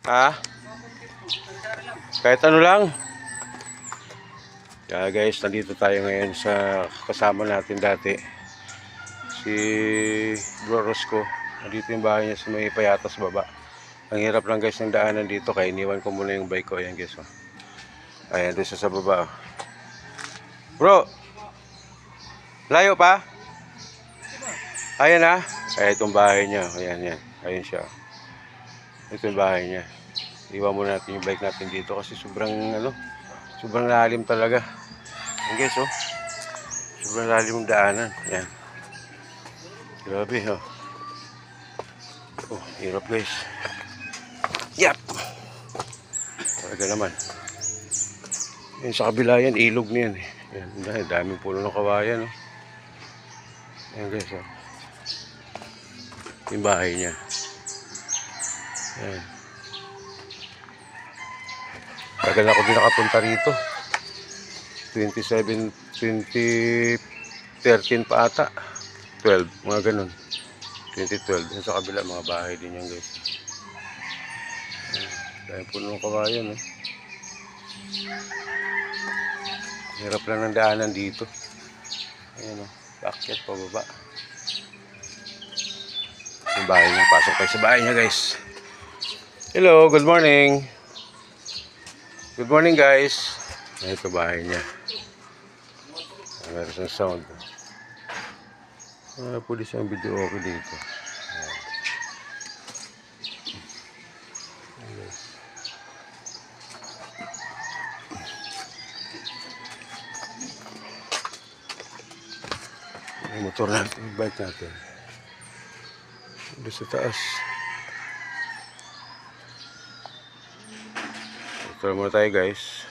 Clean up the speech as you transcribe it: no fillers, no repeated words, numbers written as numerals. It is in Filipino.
Ha? Kahit ano lang. Kaya guys, nandito tayo ngayon sa kasama natin dati. Si Bro Rosco. Nandito yung bahay niya sa may Payatas baba. Ang hirap lang guys ng daanan dito, kaya iniwan ko muna yung bike ko. Ayan guys. Oh. Ayan, doon sa baba. Oh. Bro! Layo pa? Ayan ha. Kaya itong bahay niya. Ayan, yan. Ayan siya. Ito yung bahay niya. Iwan muna natin yung bike natin dito kasi sobrang lalim talaga. Ayan guys, oh. Sobrang lalim yung daanan. Ayan. Grabe, oh. Oh, hirap guys. Yap! Talaga naman. Ayan, sa kabila yan, ilog na yan. Ayan, daming puno ng kawayan, oh. Ayan guys, oh. Yung bahay niya. Ayan. Tagal na ako din nakapunta rito. 2013 pa ata. 12, mga ganun. 2012. Yan sa kabila, mga bahay din yan guys. Dahil puno ng kawayan, eh. Hirap lang ng daanan dito. Ayan, oh. Paakyat pababa. Yung bahay niya. Pasok tayo sa bahay niya guys. Hello, good morning. Good morning guys. Ito bahay niya. Meron siyang sound. Pwede siyang video okay dito. Yung motor natin, yung bike natin. Doon sa taas. Motor muna tayo guys.